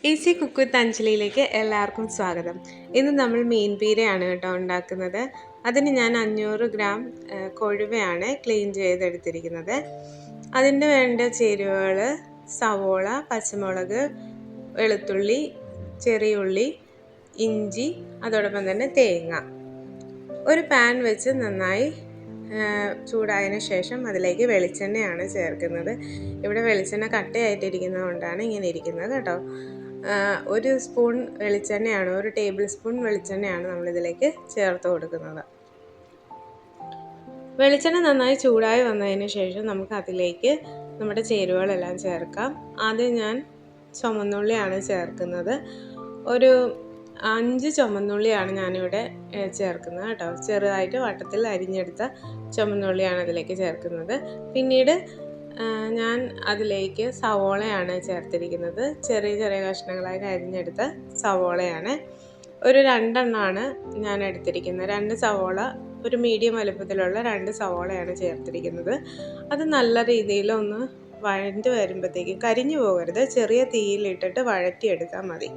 Easy cook with അഞ്ജലിയിലേക്ക് എല്ലാവർക്കും സ്വാഗതം. ഇന്ന് നമ്മൾ മീൻ പീരയാണ് കേട്ടോ ഉണ്ടാക്കുന്നത്. അതിന് ഞാൻ 500 ഗ്രാം കൊഴുവയാണ് ക്ലീൻ ചെയ്തെടുത്തിരിക്കുന്നത്. അതിന് വേണ്ട ചേരുവകൾ സവോള, പച്ചമുളക്, വെളുത്തുള്ളി, ചെറിയ ഉള്ളി, ഇഞ്ചി, അതോടൊപ്പം തന്നെ തേങ്ങ. ഒരു പാൻ വെച്ച് നന്നായി ചൂടായതിനു ശേഷം അതിലേക്ക് വെളിച്ചെണ്ണയാണ് ചേർക്കുന്നത്. ഇവിടെ വെളിച്ചെണ്ണ കട്ടയായിട്ടിരിക്കുന്നത് കൊണ്ടാണ് ഇങ്ങനെ ഇരിക്കുന്നത് കേട്ടോ. ഒരു സ്പൂൺ വെളിച്ചെണ്ണയാണ്, ഒരു ടേബിൾ സ്പൂൺ വെളിച്ചെണ്ണയാണ് നമ്മളിതിലേക്ക് ചേർത്ത് കൊടുക്കുന്നത്. വെളിച്ചെണ്ണ നന്നായി ചൂടായി വന്നതിന് ശേഷം നമുക്ക് അതിലേക്ക് നമ്മുടെ ചേരുവകളെല്ലാം ചേർക്കാം. ആദ്യം ഞാൻ ചുമന്നുള്ളിയാണ് ചേർക്കുന്നത്. ഒരു 5 ചുമന്നുള്ളിയാണ് ഞാനിവിടെ ചേർക്കുന്നത് കേട്ടോ. ചെറുതായിട്ട് വട്ടത്തിൽ അരിഞ്ഞെടുത്ത ചുമന്നുള്ളിയാണ് അതിലേക്ക് ചേർക്കുന്നത്. പിന്നീട് ഞാൻ അതിലേക്ക് സവോളയാണ് ചേർത്തിരിക്കുന്നത്. ചെറിയ ചെറിയ കഷ്ണങ്ങളായി അരിഞ്ഞെടുത്ത സവോളയാണ്. ഒരു 2 എണ്ണമാണ് ഞാൻ എടുത്തിരിക്കുന്നത്. 2 സവോള, ഒരു മീഡിയം വലുപ്പത്തിലുള്ള 2 സവോളയാണ് ചേർത്തിരിക്കുന്നത്. അത് നല്ല രീതിയിൽ ഒന്ന് വഴണ്ട് വരുമ്പോഴത്തേക്ക് കരിഞ്ഞു പോകരുത്, ചെറിയ തീയിലിട്ടിട്ട് വഴറ്റിയെടുത്താൽ മതി.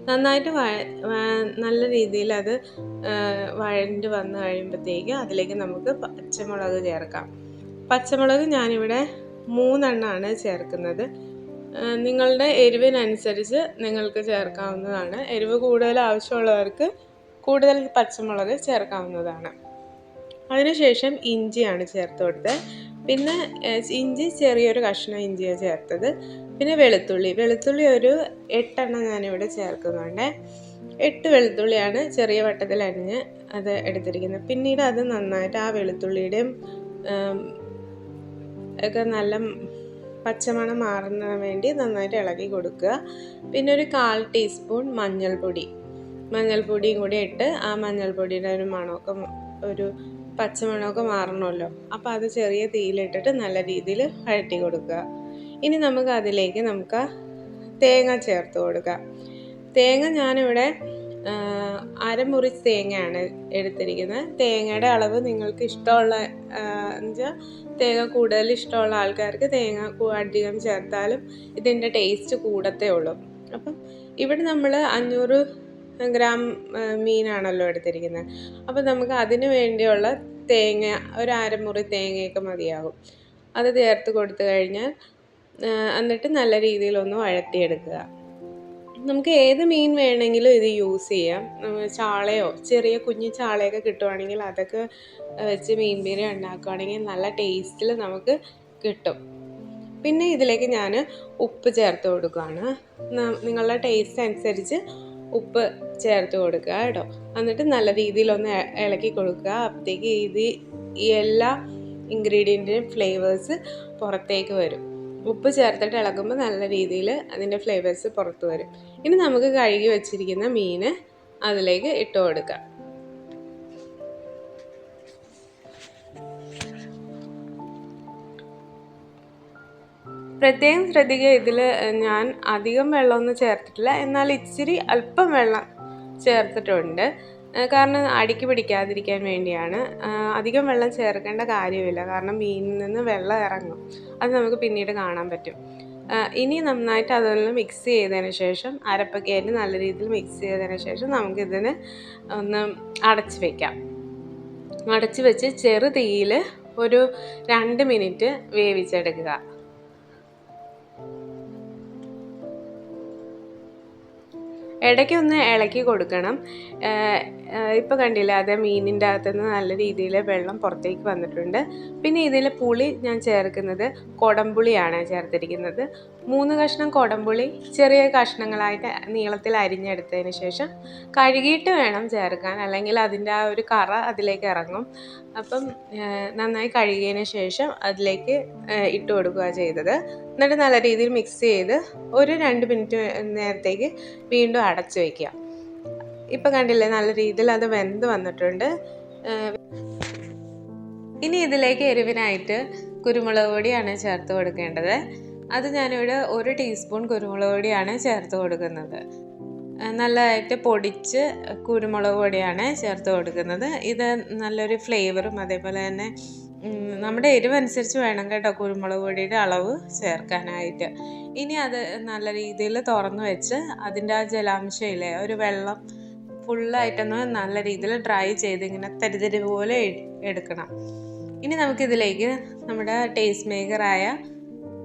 നന്നായിട്ട് നല്ല രീതിയിൽ അത് വഴണ്ട് വന്ന് കഴിയുമ്പോഴത്തേക്ക് അതിലേക്ക് നമുക്ക് പച്ചമുളക് ചേർക്കാം. പച്ചമുളക് ഞാനിവിടെ 3 എണ്ണമാണ് ചേർക്കുന്നത്. നിങ്ങളുടെ എരിവിനനുസരിച്ച് നിങ്ങൾക്ക് ചേർക്കാവുന്നതാണ്. എരിവ് കൂടുതൽ ആവശ്യമുള്ളവർക്ക് കൂടുതൽ പച്ചമുളക് ചേർക്കാവുന്നതാണ്. അതിനുശേഷം ഇഞ്ചിയാണ് ചേർത്ത് കൊടുത്തത്. പിന്നെ ഇഞ്ചി ചെറിയൊരു കഷ്ണം ഇഞ്ചിയാണ് ചേർത്തത്. പിന്നെ വെളുത്തുള്ളി ഒരു 8 എണ്ണം ഞാനിവിടെ ചേർക്കുന്നുണ്ട്. 8 വെളുത്തുള്ളിയാണ് ചെറിയ വട്ടത്തിൽ അരിഞ്ഞ് അത് എടുത്തിരിക്കുന്നത്. പിന്നീട് അത് നന്നായിട്ട് ആ വെളുത്തുള്ളിയുടെയും ഒക്കെ നല്ല പച്ചമണം മാറുന്ന വേണ്ടി നന്നായിട്ട് ഇളക്കി കൊടുക്കുക. പിന്നെ ഒരു 1/4 ടീസ്പൂൺ മഞ്ഞൾപ്പൊടിയും കൂടി ഇട്ട് ആ മഞ്ഞൾപ്പൊടിയുടെ ഒരു മണമൊക്കെ, ഒരു പച്ചമണമൊക്കെ മാറണമല്ലോ. അപ്പോൾ അത് ചെറിയ തീയിലിട്ടിട്ട് നല്ല രീതിയിൽ വഴറ്റി കൊടുക്കുക. ഇനി നമുക്ക് അതിലേക്ക് തേങ്ങ ചേർത്ത് കൊടുക്കാം. തേങ്ങ ഞാനിവിടെ അരമുറി തേങ്ങയാണ് എടുത്തിരിക്കുന്നത്. തേങ്ങയുടെ അളവ് നിങ്ങൾക്ക് ഇഷ്ടമുള്ള എന്നുവെച്ചാൽ തേങ്ങ കൂടുതൽ ഇഷ്ടമുള്ള ആൾക്കാർക്ക് തേങ്ങ അധികം ചേർത്താലും ഇതിൻ്റെ ടേസ്റ്റ് കൂടത്തേ ഉള്ളൂ. അപ്പം ഇവിടെ നമ്മൾ 500 ഗ്രാം മീനാണല്ലോ എടുത്തിരിക്കുന്നത്. അപ്പോൾ നമുക്ക് അതിന് വേണ്ടിയുള്ള തേങ്ങ ഒരു അരമുറി തേങ്ങയൊക്കെ മതിയാകും. അത് ചേർത്ത് കൊടുത്തു കഴിഞ്ഞാൽ എന്നിട്ട് നല്ല രീതിയിലൊന്ന് വഴറ്റിയെടുക്കുക. നമുക്ക് ഏത് മീൻ വേണമെങ്കിലും ഇത് യൂസ് ചെയ്യാം. ചാളയോ ചെറിയ കുഞ്ഞു ചാളയൊക്കെ കിട്ടുവാണെങ്കിൽ അതൊക്കെ വെച്ച് മീൻ പീര ഉണ്ടാക്കുകയാണെങ്കിൽ നല്ല ടേസ്റ്റിൽ നമുക്ക് കിട്ടും. പിന്നെ ഇതിലേക്ക് ഞാൻ ഉപ്പ് ചേർത്ത് കൊടുക്കുകയാണ്. നിങ്ങളുടെ ടേസ്റ്റ് അനുസരിച്ച് ഉപ്പ് ചേർത്ത് കൊടുക്കുക കേട്ടോ. എന്നിട്ട് നല്ല രീതിയിലൊന്ന് ഇളക്കി കൊടുക്കുക. അപ്പോഴത്തേക്ക് ഈ എല്ലാ ഇൻഗ്രീഡിയൻറ്റിൻ്റെയും ഫ്ലേവേഴ്സ് പുറത്തേക്ക് വരും. ഉപ്പ് ചേർത്തിട്ട് ഇളക്കുമ്പോൾ നല്ല രീതിയിൽ അതിൻ്റെ ഫ്ലേവേഴ്സ് പുറത്ത് വരും. ഇനി നമുക്ക് കഴുകി വെച്ചിരിക്കുന്ന മീൻ അതിലേക്ക് ഇട്ട് കൊടുക്കാം. പ്രത്യേകം ശ്രദ്ധിക്കുക, ഇതിൽ ഞാൻ അധികം വെള്ളമൊന്നും ചേർത്തിട്ടില്ല, എന്നാൽ ഇച്ചിരി അല്പം വെള്ളം ചേർത്തിട്ടുണ്ട്. കാരണം അടിക്ക് പിടിക്കാതിരിക്കാൻ വേണ്ടിയാണ്. അധികം വെള്ളം ചേർക്കേണ്ട കാര്യമില്ല, കാരണം മീനിൽ നിന്ന് വെള്ളം ഇറങ്ങും. അത് നമുക്ക് പിന്നീട് കാണാൻ പറ്റും. ഇനി നന്നായിട്ട് അതെല്ലാം മിക്സ് ചെയ്തതിന് ശേഷം, അരപ്പൊക്കെ ആയിട്ട് നല്ല രീതിയിൽ മിക്സ് ചെയ്തതിന് ശേഷം നമുക്കിതിന് ഒന്ന് അടച്ച് വയ്ക്കാം. അടച്ച് വെച്ച് ചെറു തീയിൽ ഒരു 2 മിനിറ്റ് വേവിച്ചെടുക്കുക. ഇടയ്ക്കൊന്ന് ഇളക്കി കൊടുക്കണം. ഇപ്പോൾ കണ്ടില്ല, അത് മീനിൻ്റെ അകത്തുനിന്ന് നല്ല രീതിയിൽ വെള്ളം പുറത്തേക്ക് വന്നിട്ടുണ്ട്. പിന്നെ ഇതിൽ പുളി ഞാൻ ചേർക്കുന്നത് കൊടംപുളിയാണ് ചേർത്തിരിക്കുന്നത്. 3 കഷ്ണം കൊടംപുളി ചെറിയ കഷ്ണങ്ങളായിട്ട് നീളത്തിൽ അരിഞ്ഞെടുത്തതിന് ശേഷം കഴുകിയിട്ട് വേണം ചേർക്കാൻ, അല്ലെങ്കിൽ അതിൻ്റെ ആ ഒരു കറ അതിലേക്ക് ഇറങ്ങും. അപ്പം നന്നായി കഴുകിയതിന് ശേഷം അതിലേക്ക് ഇട്ട് കൊടുക്കുക ചെയ്തത്. എന്നിട്ട് നല്ല രീതിയിൽ മിക്സ് ചെയ്ത് ഒരു 2 മിനിറ്റ് നേരത്തേക്ക് വീണ്ടും അടച്ചു വയ്ക്കുക. ഇപ്പം കണ്ടില്ലേ, നല്ല രീതിയിൽ അത് വെന്ത് വന്നിട്ടുണ്ട്. ഇനി ഇതിലേക്ക് എരിവിനായിട്ട് കുരുമുളക് പൊടിയാണ് ചേർത്ത് കൊടുക്കേണ്ടത്. അത് ഞാനിവിടെ 1 ടീസ്പൂൺ കുരുമുളക് പൊടിയാണ് ചേർത്ത് കൊടുക്കുന്നത്. നല്ലതായിട്ട് പൊടിച്ച് കുരുമുളക് പൊടിയാണ് ചേർത്ത് കൊടുക്കുന്നത്. ഇത് നല്ലൊരു ഫ്ലേവറും അതേപോലെ തന്നെ നമ്മുടെ എരിവനുസരിച്ച് വേണം കേട്ടോ കുരുമുളക് പൊടിയുടെ അളവ് ചേർക്കാനായിട്ട്. ഇനി അത് നല്ല രീതിയിൽ തുറന്ന് വെച്ച് അതിൻ്റെ ആ ജലാംശം ഇല്ലേ, ഒരു വെള്ളം ഫുള്ളായിട്ടൊന്ന് നല്ല രീതിയിൽ ഡ്രൈ ചെയ്ത് ഇങ്ങനെ തരിതരി പോലെ എടുക്കണം. ഇനി നമുക്കിതിലേക്ക് നമ്മുടെ ടേസ്റ്റ് മേക്കറായ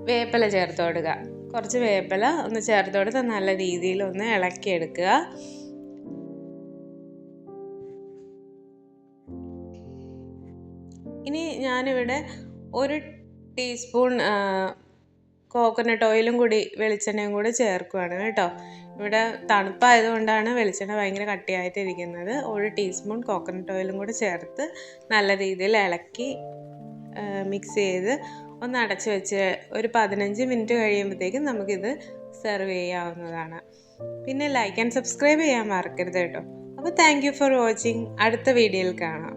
വേപ്പില ചേർത്ത് കൊടുക്കുക. കുറച്ച് വേപ്പില ഒന്ന് ചേർത്ത് കൊടുത്ത് നല്ല രീതിയിൽ ഒന്ന് ഇളക്കിയെടുക്കുക. ഇനി ഞാനിവിടെ 1 ടീസ്പൂൺ കോക്കനട്ട് ഓയിലും കൂടി വെളിച്ചെണ്ണയും കൂടി ചേർക്കുകയാണ് കേട്ടോ. ഇവിടെ തണുപ്പായതുകൊണ്ടാണ് വെളിച്ചെണ്ണ ഭയങ്കര കട്ടിയായിട്ടിരിക്കുന്നത്. 1 ടീസ്പൂൺ കോക്കനട്ട് ഓയിലും കൂടി ചേർത്ത് നല്ല രീതിയിൽ ഇളക്കി മിക്സ് ചെയ്ത് ഒന്ന് അടച്ച് വെച്ച് ഒരു 15 മിനിറ്റ് കഴിയുമ്പോഴത്തേക്കും നമുക്കിത് സെർവ് ചെയ്യാവുന്നതാണ്. പിന്നെ ലൈക്ക് ആൻഡ് സബ്സ്ക്രൈബ് ചെയ്യാൻ മറക്കരുത് കേട്ടോ. അപ്പോൾ താങ്ക് യു ഫോർ വാച്ചിങ്. അടുത്ത വീഡിയോയിൽ കാണാം.